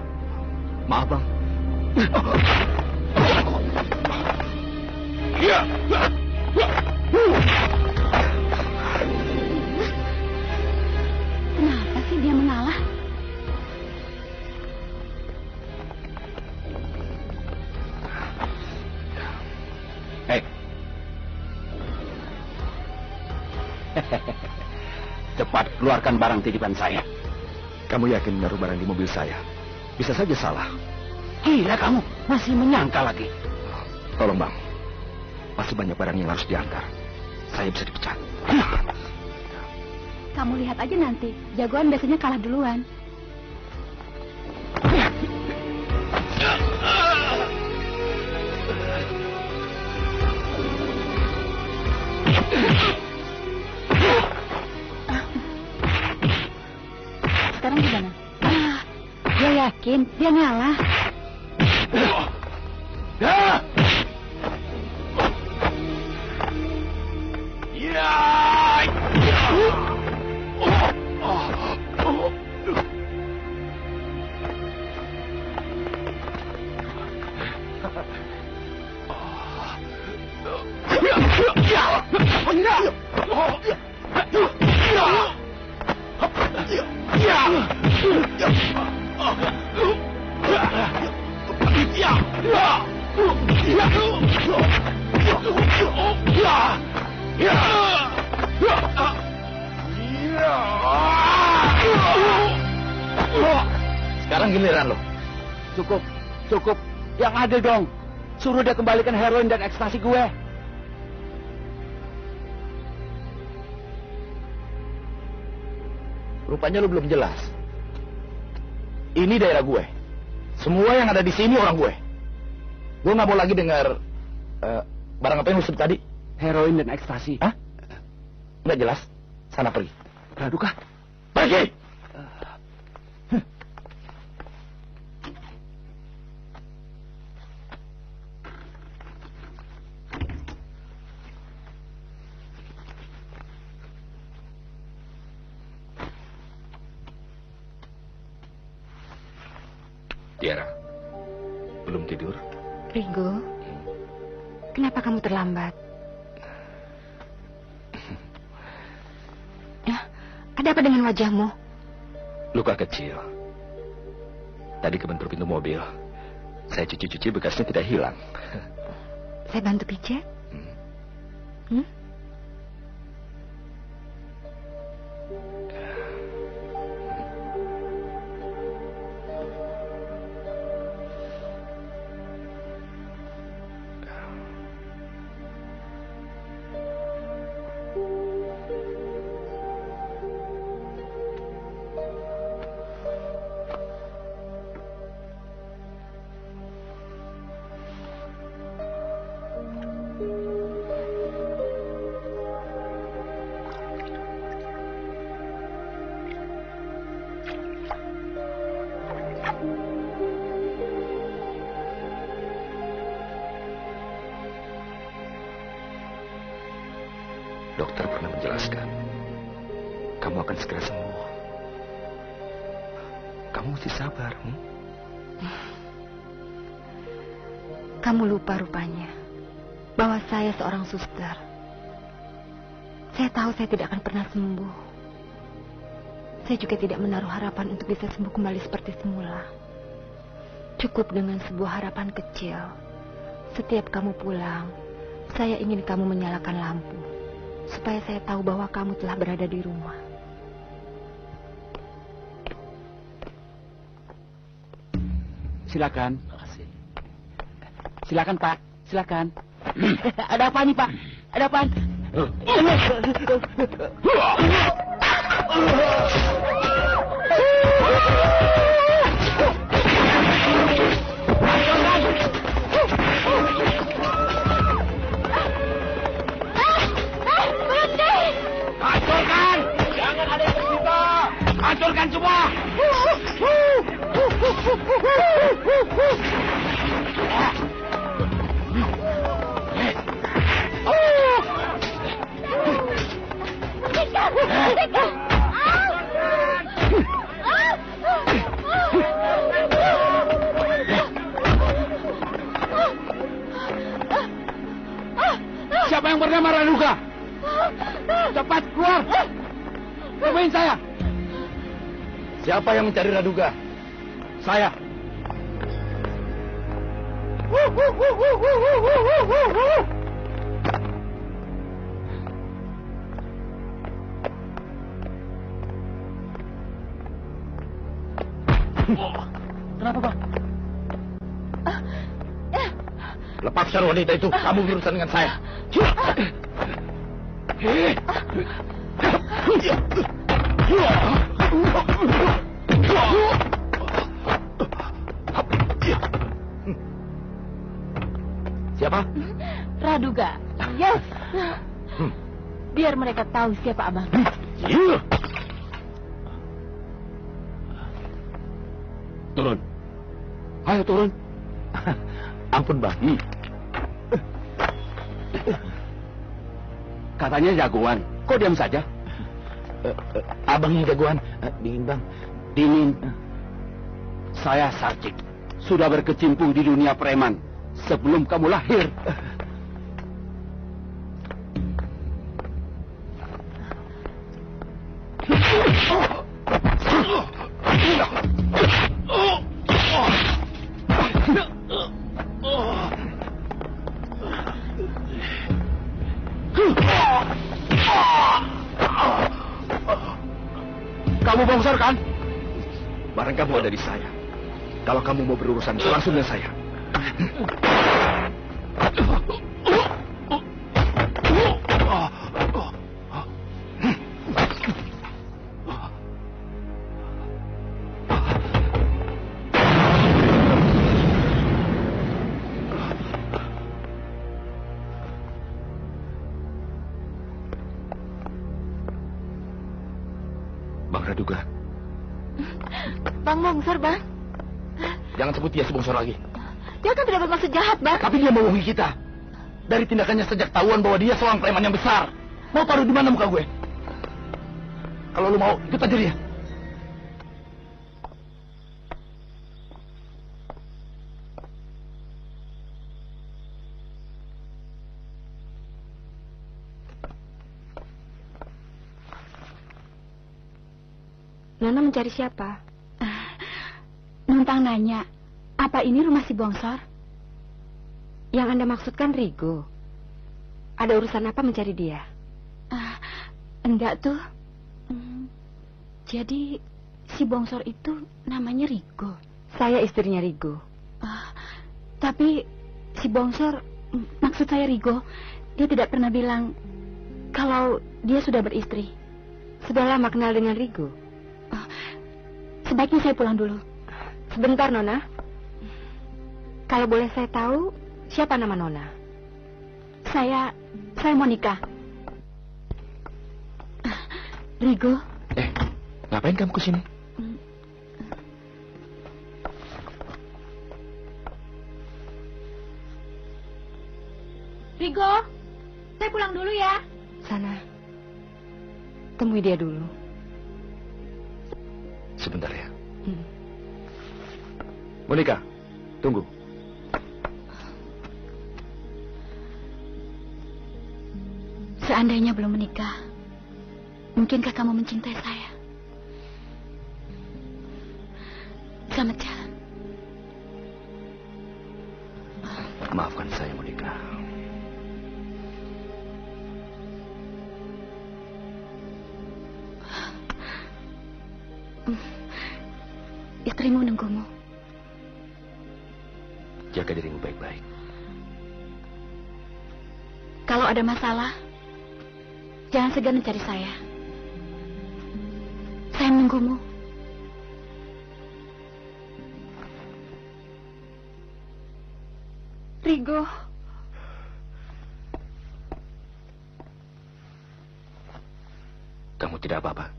Maaf, Bang. Kenapa sih dia mengalah? Hei. Cepat keluarkan barang titipan saya. Kamu yakin menaruh barang di mobil saya? Bisa saja salah. Gila kamu, masih menyangka lagi. Tolong, Bang. Masih banyak barang yang harus diantar. Saya bisa dipecat. Kamu lihat aja nanti. Jagoan biasanya kalah duluan. Sekarang gimana? Dia yakin dia ngalah. Sekarang giliran lo. Cukup, cukup. Yang adil dong. Suruh dia kembalikan heroin dan ekstasi gue. Rupanya lo belum jelas. Ini daerah gue. Semua yang ada di sini orang gue. Gue nggak mau lagi dengar barang apa yang lo sebut tadi. Heroin dan ekstasi. Hah? Nggak jelas. Sana pergi. Raduka. Pergi! Tiara, belum tidur? Ringo, kenapa kamu terlambat? Ya, ada apa dengan wajahmu? Luka kecil. Tadi kebentur pintu mobil. Saya cuci-cuci bekasnya tidak hilang. Saya bantu pijat? Hmm? Dokter pernah menjelaskan, kamu akan segera sembuh. Kamu mesti sabar. Kamu lupa rupanya bahwa saya seorang suster. Saya tahu saya tidak akan pernah sembuh. Saya juga tidak menaruh harapan untuk bisa sembuh kembali seperti semula. Cukup dengan sebuah harapan kecil. Setiap kamu pulang, saya ingin kamu menyalakan lampu, supaya saya tahu bahwa kamu telah berada di rumah. Silakan. Silakan, Pak. Silakan. Ada apa nih, Pak? Ada apa? Hancurkan! Jangan ada yang tersisa! Hancurkan semua! Siapa yang bernama Raduga? Cepat keluar! Temuin saya! Siapa yang mencari Raduga? Saya. Kenapa, Pak? Lepaskan wanita itu. Kamu berurusan dengan saya. Siapa? Raduga. Yes. Biar mereka tahu siapa abang. Turun. Ayo turun. Ampun, Bang. Katanya jagoan. Kok diam saja? Abang yang jagoan. Dingin, Bang. Dingin. Saya Sarcik. Sudah berkecimpung di dunia preman sebelum kamu lahir. Kamu bongsor kan? Barang kamu ada di saya. Kalau kamu mau berurusan langsung dengan saya. Bang Raduga. Bang Bongsor, Bang. Jangan sebut dia sebongsor lagi. Dia kan tidak bermaksud jahat, Bang. Tapi dia membohongi kita. Dari tindakannya sejak tahuan bahwa dia seorang preman yang besar. Mau taruh di mana muka gue? Kalau lu mau, ikut aja dia. Nona mencari siapa? Numpang nanya, apa ini rumah si Bongsor? Yang Anda maksudkan Rigo. Ada urusan apa mencari dia? Enggak tuh. Jadi si Bongsor itu namanya Rigo. Saya istrinya Rigo. Tapi si Bongsor, maksud saya Rigo, dia tidak pernah bilang kalau dia sudah beristri. Sudah lama kenal dengan Rigo? Sebaiknya saya pulang dulu. Sebentar, Nona. Kalau boleh saya tahu, siapa nama Nona? Saya mau nikah. Rigo. Ngapain kamu kesini? Rigo, saya pulang dulu ya. Sana. Temui dia dulu. Sebentar ya. Monica, tunggu. Seandainya belum menikah, mungkinkah kamu mencintai saya? Selamat jalan. Maafkan saya, Monica. Istrimu menunggumu. Jaga dirimu baik-baik. Kalau ada masalah, jangan segan mencari saya. Saya menunggumu. Rigo. Kamu tidak apa-apa?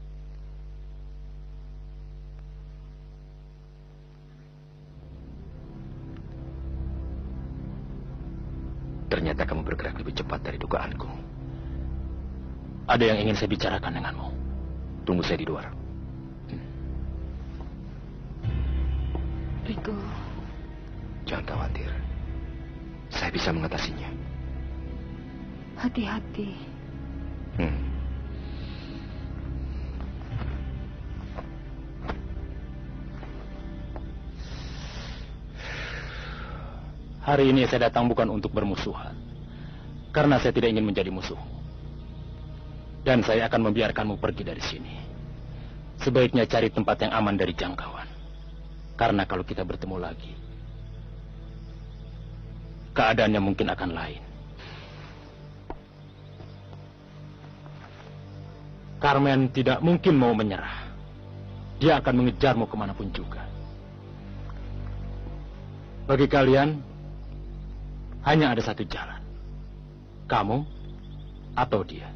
Ternyata kamu bergerak lebih cepat dari dugaanku. Ada yang ingin saya bicarakan denganmu. Tunggu saya di luar. Rigo. Jangan khawatir. Saya bisa mengatasinya. Hati-hati. Hari ini saya datang bukan untuk bermusuhan. Karena saya tidak ingin menjadi musuh. Dan saya akan membiarkanmu pergi dari sini. Sebaiknya cari tempat yang aman dari jangkauan. Karena kalau kita bertemu lagi, keadaannya mungkin akan lain. Carmen tidak mungkin mau menyerah. Dia akan mengejarmu kemanapun juga. Bagi kalian, hanya ada satu jalan. Kamu atau dia.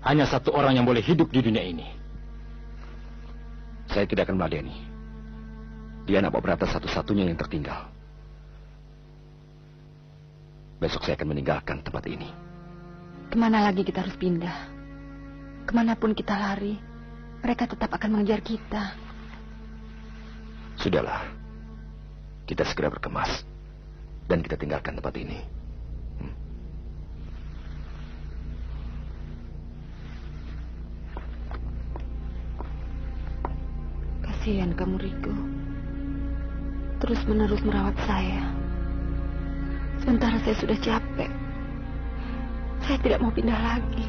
Hanya satu orang yang boleh hidup di dunia ini. Saya tidak akan meladeni. Dia anak Pak Brata satu-satunya yang tertinggal. Besok saya akan meninggalkan tempat ini. Kemana lagi kita harus pindah? Kemanapun kita lari, mereka tetap akan mengejar kita. Sudahlah. Kita segera berkemas. Dan kita tinggalkan tempat ini. Kasihan kamu, Rigo. Terus-menerus merawat saya. Sementara saya sudah capek. Saya tidak mau pindah lagi.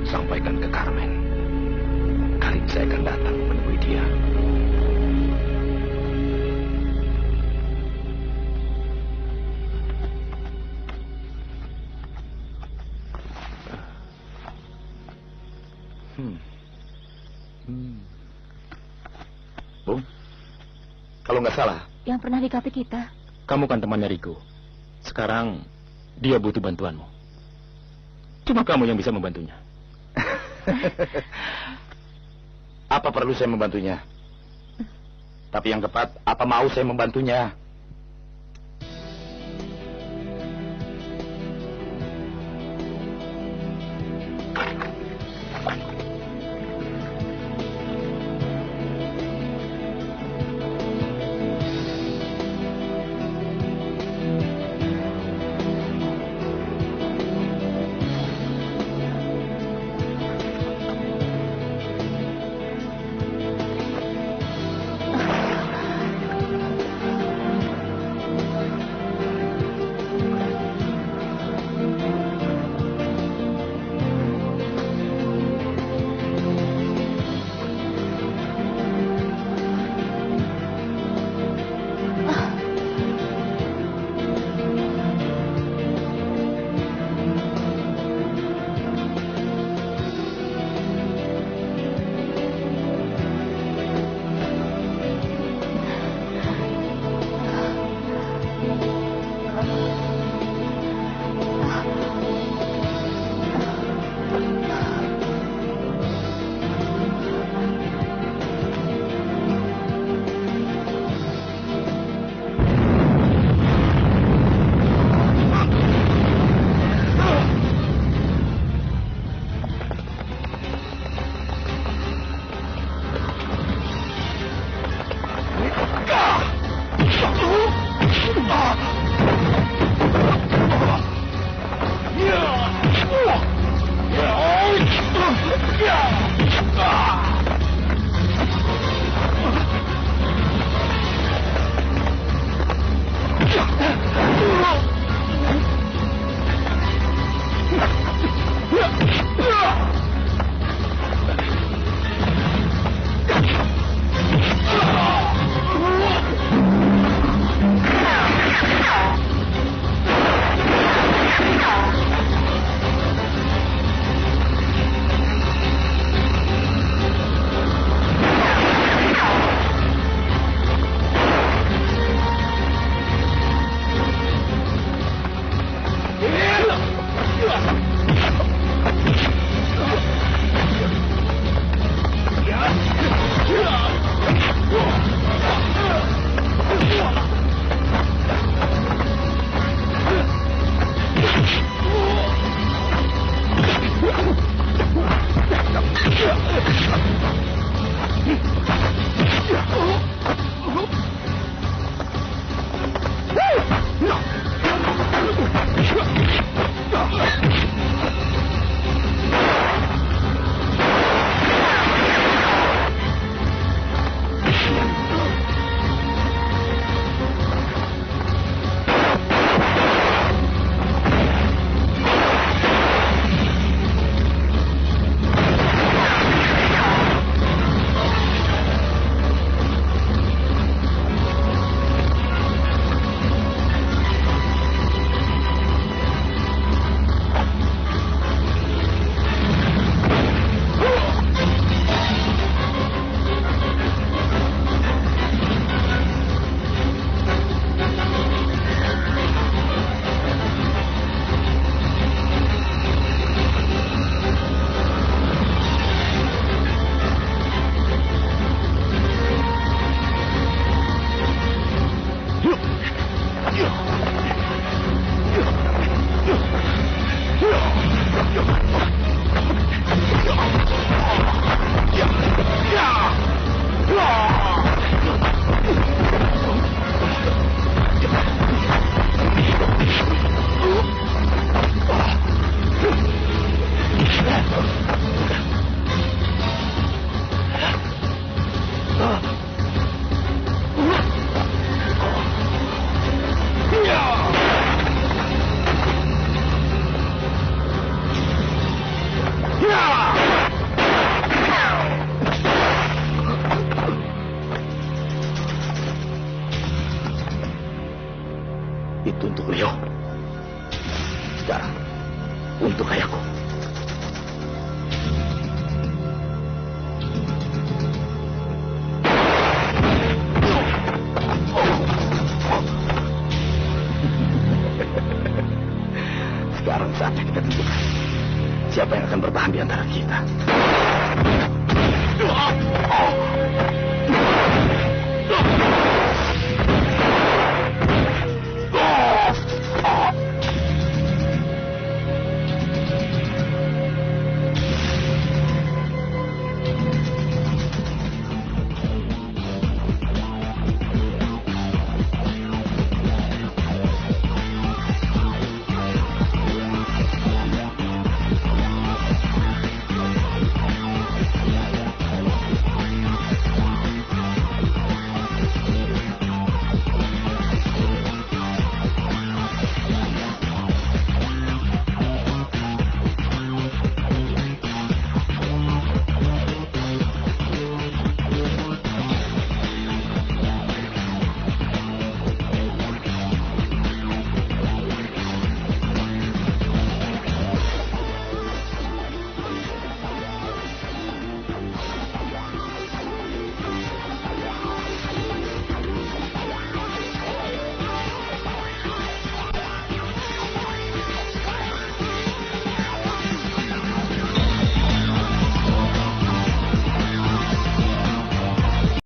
Sampaikan ke Carmen. Kali ini saya akan datang menemui dia. Bung, kalau nggak salah, Yang pernah di kafe kita. Kamu kan temannya Rigo. Sekarang dia butuh bantuanmu. Cuma kamu yang bisa membantunya. Apa perlu saya membantunya? Tapi yang tepat, apa mau saya membantunya? Itu untuk Leo.